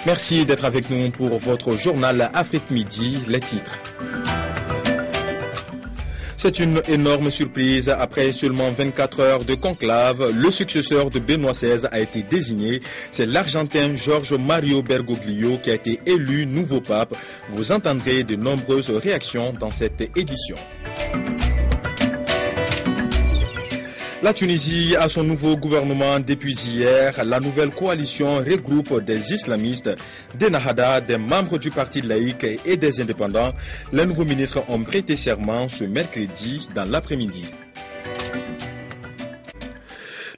Merci d'être avec nous pour votre journal Afrique Midi, les titres. C'est une énorme surprise. Après seulement 24 heures de conclave, le successeur de Benoît XVI a été désigné. C'est l'Argentin Jorge Mario Bergoglio qui a été élu nouveau pape. Vous entendrez de nombreuses réactions dans cette édition. La Tunisie a son nouveau gouvernement depuis hier. La nouvelle coalition regroupe des islamistes, des Nahada, des membres du parti laïque et des indépendants. Les nouveaux ministres ont prêté serment ce mercredi dans l'après-midi.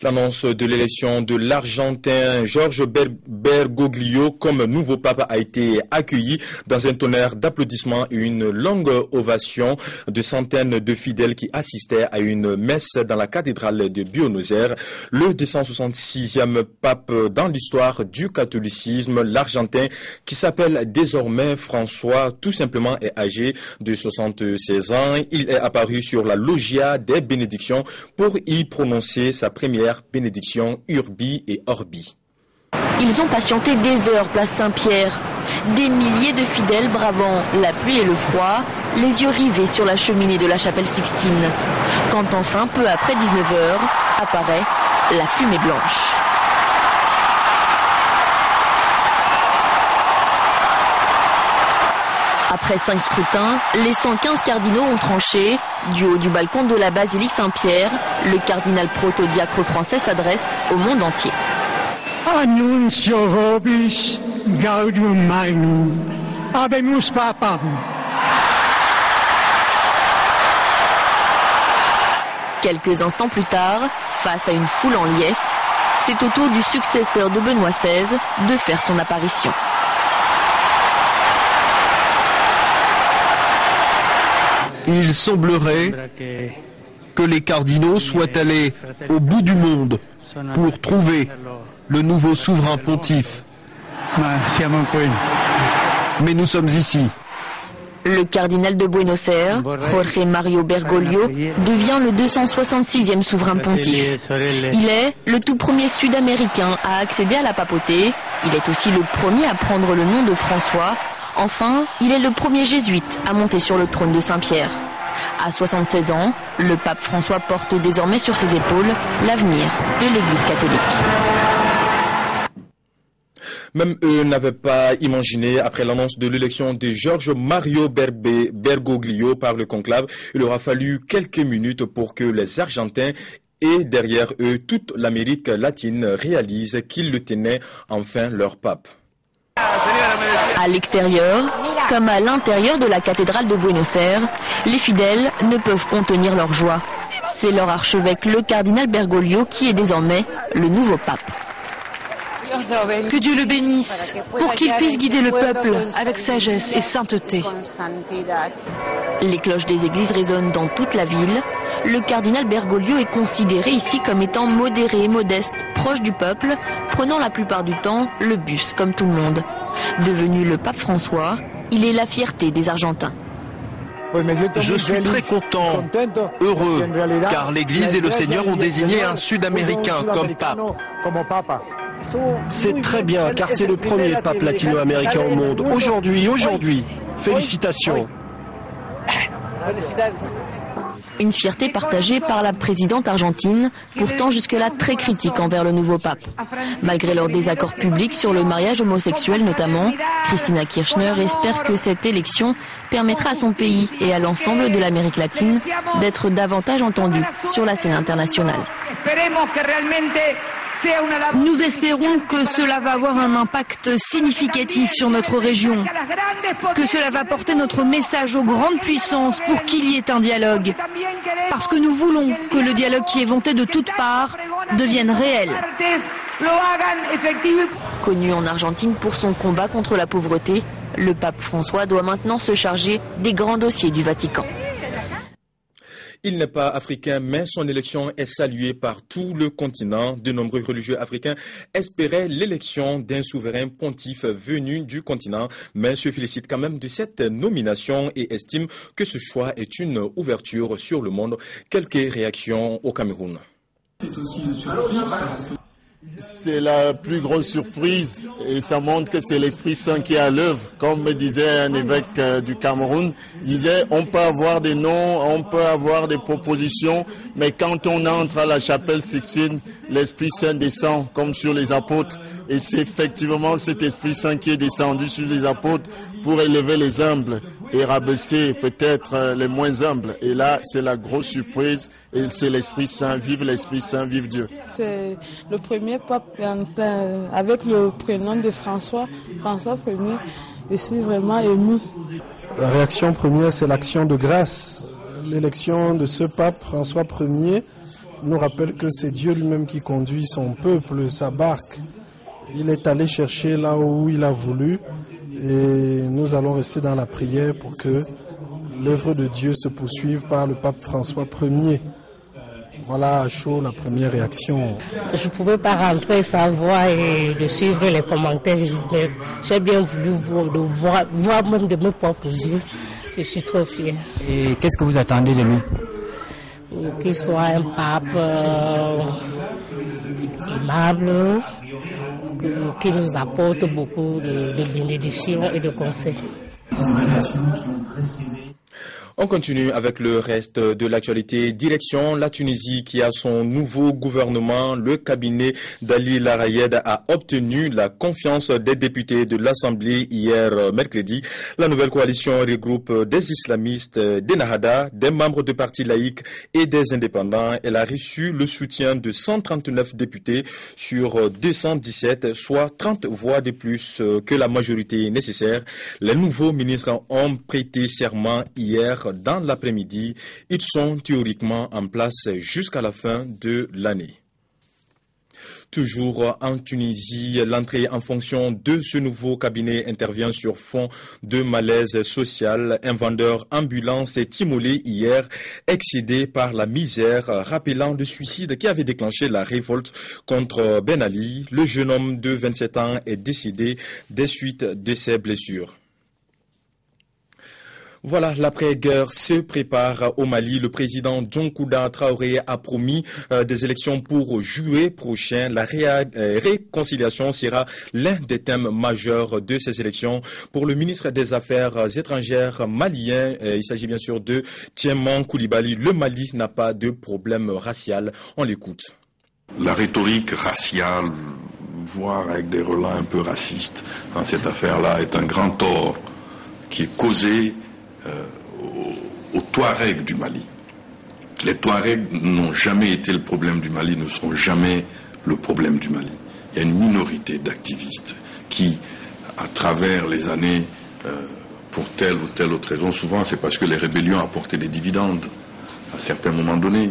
L'annonce de l'élection de l'Argentin Jorge Bergoglio comme nouveau pape a été accueillie dans un tonnerre d'applaudissements et une longue ovation de centaines de fidèles qui assistaient à une messe dans la cathédrale de Buenos Aires. Le 266e pape dans l'histoire du catholicisme, l'Argentin qui s'appelle désormais François, tout simplement est âgé de 76 ans. Il est apparu sur la loggia des bénédictions pour y prononcer sa première bénédiction Urbi et Orbi. Ils ont patienté des heures place Saint-Pierre. Des milliers de fidèles bravant la pluie et le froid, les yeux rivés sur la cheminée de la chapelle Sixtine. Quand enfin, peu après 19h, apparaît la fumée blanche. Après 5 scrutins, les 115 cardinaux ont tranché. Du haut du balcon de la basilique Saint-Pierre, le cardinal protodiacre français s'adresse au monde entier. Annuncio vobis gaudium magnum, habemus papam. Quelques instants plus tard, face à une foule en liesse, c'est au tour du successeur de Benoît XVI de faire son apparition. Il semblerait que les cardinaux soient allés au bout du monde pour trouver le nouveau souverain pontife. Mais nous sommes ici. Le cardinal de Buenos Aires, Jorge Mario Bergoglio, devient le 266e souverain pontife. Il est le tout premier sud-américain à accéder à la papauté. Il est aussi le premier à prendre le nom de François. Enfin, il est le premier jésuite à monter sur le trône de Saint-Pierre. À 76 ans, le pape François porte désormais sur ses épaules l'avenir de l'Église catholique. Même eux n'avaient pas imaginé, après l'annonce de l'élection de Jorge Mario Bergoglio par le conclave, il aura fallu quelques minutes pour que les Argentins et derrière eux toute l'Amérique latine réalisent qu'ils le tenaient enfin leur pape. À l'extérieur, comme à l'intérieur de la cathédrale de Buenos Aires, les fidèles ne peuvent contenir leur joie. C'est leur archevêque, le cardinal Bergoglio, qui est désormais le nouveau pape. Que Dieu le bénisse, pour qu'il puisse guider le peuple avec sagesse et sainteté. Les cloches des églises résonnent dans toute la ville. Le cardinal Bergoglio est considéré ici comme étant modéré, modeste, proche du peuple, prenant la plupart du temps le bus comme tout le monde. Devenu le pape François, il est la fierté des Argentins. Je suis très content, heureux, car l'Église et le Seigneur ont désigné un Sud-Américain comme pape. C'est très bien, car c'est le premier pape latino-américain au monde. Aujourd'hui, félicitations. Une fierté partagée par la présidente argentine, pourtant jusque-là très critique envers le nouveau pape. Malgré leurs désaccords publics sur le mariage homosexuel notamment, Cristina Kirchner espère que cette élection permettra à son pays et à l'ensemble de l'Amérique latine d'être davantage entendus sur la scène internationale. Nous espérons que cela va avoir un impact significatif sur notre région, que cela va porter notre message aux grandes puissances pour qu'il y ait un dialogue, parce que nous voulons que le dialogue qui est vanté de toutes parts devienne réel. Connu en Argentine pour son combat contre la pauvreté, le pape François doit maintenant se charger des grands dossiers du Vatican. Il n'est pas africain, mais son élection est saluée par tout le continent. De nombreux religieux africains espéraient l'élection d'un souverain pontife venu du continent, mais se félicitent quand même de cette nomination et estiment que ce choix est une ouverture sur le monde. Quelques réactions au Cameroun. C'est aussi une surprise parce que c'est la plus grosse surprise et ça montre que c'est l'Esprit Saint qui est à l'œuvre. Comme me disait un évêque du Cameroun, il disait on peut avoir des noms, on peut avoir des propositions, mais quand on entre à la chapelle Sixtine, l'Esprit Saint descend comme sur les apôtres. Et c'est effectivement cet Esprit Saint qui est descendu sur les apôtres pour élever les humbles et rabaisser peut-être les moins humbles. Et là, c'est la grosse surprise et c'est l'Esprit Saint. Vive l'Esprit Saint, vive Dieu. C'est le premier pape avec le prénom de François Ier. Je suis vraiment ému. La réaction première, c'est l'action de grâce. L'élection de ce pape François Ier nous rappelle que c'est Dieu lui-même qui conduit son peuple, sa barque. Il est allé chercher là où il a voulu et nous allons rester dans la prière pour que l'œuvre de Dieu se poursuive par le pape François Ier. Voilà à chaud la première réaction. Je ne pouvais pas rentrer sans voir et de suivre les commentaires. J'ai bien voulu voir même de mes propres yeux. Je suis trop fière. Et qu'est-ce que vous attendez de lui? Qu'il soit un pape aimable, qui nous apporte beaucoup de bénédictions et de conseils. On continue avec le reste de l'actualité. Direction la Tunisie qui a son nouveau gouvernement. Le cabinet d'Ali Larayed a obtenu la confiance des députés de l'Assemblée hier mercredi. La nouvelle coalition regroupe des islamistes, des Nahada, des membres de partis laïcs et des indépendants. Elle a reçu le soutien de 139 députés sur 217, soit 30 voix de plus que la majorité nécessaire. Les nouveaux ministres ont prêté serment hier dans l'après-midi. Ils sont théoriquement en place jusqu'à la fin de l'année. Toujours en Tunisie, l'entrée en fonction de ce nouveau cabinet intervient sur fond de malaise social. Un vendeur ambulant s'est immolé hier, excédé par la misère, rappelant le suicide qui avait déclenché la révolte contre Ben Ali. Le jeune homme de 27 ans est décédé des suites de ses blessures. Voilà, l'après-guerre se prépare au Mali. Le président Djonkouda Traoré a promis des élections pour juillet prochain. La réconciliation sera l'un des thèmes majeurs de ces élections. Pour le ministre des Affaires étrangères malien, il s'agit bien sûr de Tieman Koulibaly. Le Mali n'a pas de problème racial. On l'écoute. La rhétorique raciale, voire avec des relents un peu racistes dans cette affaire-là, est un grand tort qui est causé aux Touaregs du Mali. Les Touaregs n'ont jamais été le problème du Mali, ne seront jamais le problème du Mali. Il y a une minorité d'activistes qui, à travers les années, pour telle ou telle autre raison, souvent c'est parce que les rébellions apportaient des dividendes à certains moments donnés.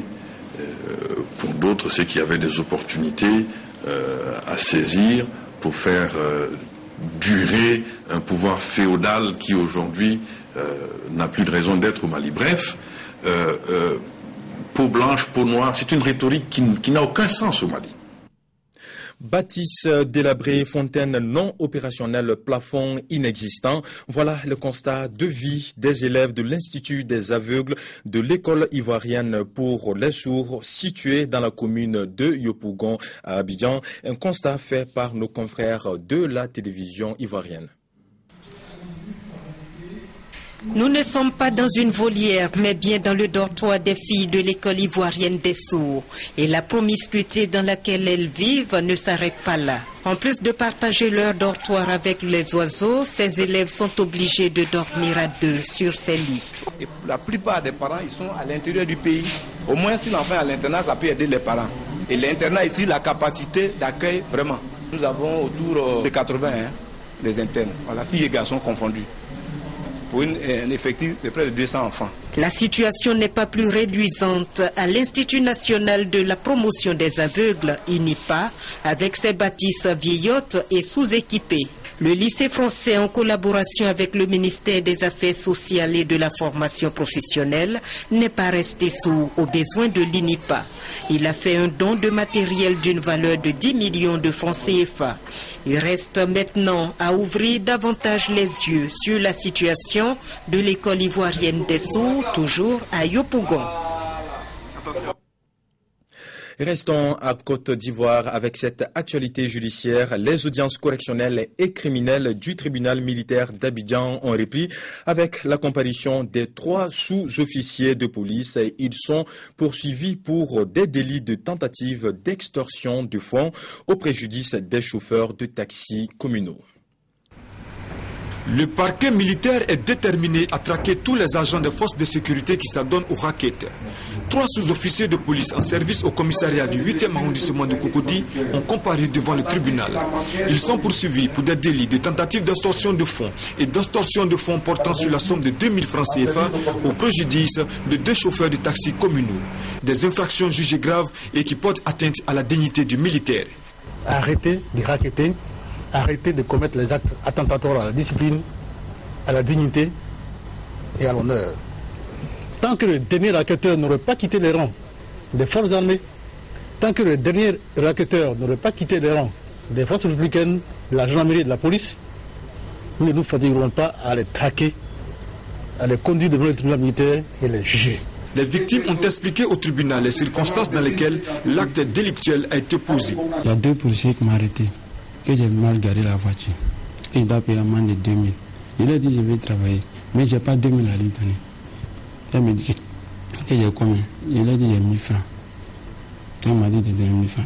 Pour d'autres, c'est qu'il y avait des opportunités à saisir pour faire durer un pouvoir féodal qui aujourd'hui n'a plus de raison d'être au Mali. Bref, peau blanche, peau noire, c'est une rhétorique qui n'a aucun sens au Mali. Bâtisse délabrée, fontaine non opérationnelle, plafond inexistant. Voilà le constat de vie des élèves de l'Institut des aveugles de l'école ivoirienne pour les sourds située dans la commune de Yopougon à Abidjan. Un constat fait par nos confrères de la télévision ivoirienne. Nous ne sommes pas dans une volière, mais bien dans le dortoir des filles de l'école ivoirienne des sourds. Et la promiscuité dans laquelle elles vivent ne s'arrête pas là. En plus de partager leur dortoir avec les oiseaux, ces élèves sont obligés de dormir à deux sur ces lits. Et la plupart des parents, ils sont à l'intérieur du pays. Au moins, si l'enfant est à l'internat, ça peut aider les parents. Et l'internat ici, la capacité d'accueil, vraiment. Nous avons autour de 80 les internes, voilà, filles et garçons confondus, pour un effectif de près de 200 enfants. La situation n'est pas plus réduisante à l'Institut national de la promotion des aveugles, INIPA, avec ses bâtisses vieillottes et sous-équipées. Le lycée français, en collaboration avec le ministère des Affaires sociales et de la formation professionnelle, n'est pas resté sourd aux besoins de l'INIPA. Il a fait un don de matériel d'une valeur de 10 millions de francs CFA. Il reste maintenant à ouvrir davantage les yeux sur la situation de l'école ivoirienne des sourds, toujours à Yopougon. Restons à Côte d'Ivoire avec cette actualité judiciaire. Les audiences correctionnelles et criminelles du tribunal militaire d'Abidjan ont repris avec la comparution des 3 sous-officiers de police. Ils sont poursuivis pour des délits de tentative d'extorsion de fonds au préjudice des chauffeurs de taxis communaux. Le parquet militaire est déterminé à traquer tous les agents des forces de sécurité qui s'adonnent aux rackets. 3 sous-officiers de police en service au commissariat du 8e arrondissement de Cocody ont comparu devant le tribunal. Ils sont poursuivis pour des délits de tentative d'extorsion de fonds et d'extorsion de fonds portant sur la somme de 2000 francs CFA au préjudice de 2 chauffeurs de taxis communaux. Des infractions jugées graves et qui portent atteinte à la dignité du militaire. Arrêtez de racketter. Arrêtez de commettre les actes attentatoires à la discipline, à la dignité et à l'honneur. Tant que le dernier racketteur n'aurait pas quitté les rangs des forces armées, tant que le dernier racketteur n'aurait pas quitté les rangs des forces républicaines, de la gendarmerie et de la police, nous ne nous fatiguerons pas à les traquer, à les conduire devant le tribunal militaire et les juger. Les victimes ont expliqué au tribunal les circonstances dans lesquelles l'acte délictuel a été posé. Il y a 2 policiers qui m'ont arrêté. Que j'ai mal garé la voiture. Il doit payer un amende de 2000. Il a dit je vais travailler, mais je n'ai pas 2000 à lui donner. Il me dit que j'ai combien? Il a dit j'ai 1000 francs. Il m'a dit de donner 1000 francs.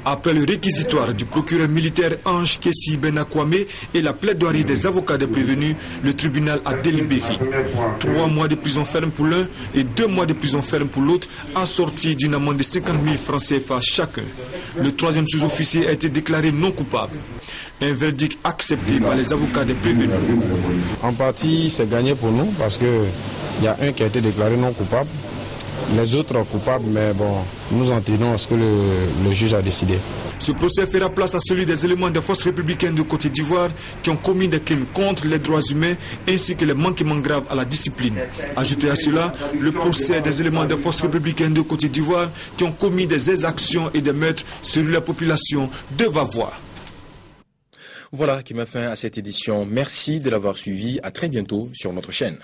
Après le réquisitoire du procureur militaire Ange Kessi Benakwame et la plaidoirie des avocats des prévenus, le tribunal a délibéré. 3 mois de prison ferme pour l'un et 2 mois de prison ferme pour l'autre, assortis d'une amende de 50 000 francs CFA chacun. Le 3e sous-officier a été déclaré non coupable. Un verdict accepté par les avocats des prévenus. En partie, c'est gagné pour nous parce qu'il y a un qui a été déclaré non coupable. Les autres coupables, mais bon, nous en tenons à ce que le juge a décidé. Ce procès fera place à celui des éléments des forces républicaines de Côte d'Ivoire qui ont commis des crimes contre les droits humains ainsi que les manquements graves à la discipline. Ajoutez à cela le procès des éléments des forces républicaines de Côte d'Ivoire qui ont commis des exactions et des meurtres sur la population de Vavois. Voilà qui met fin à cette édition. Merci de l'avoir suivi. À très bientôt sur notre chaîne.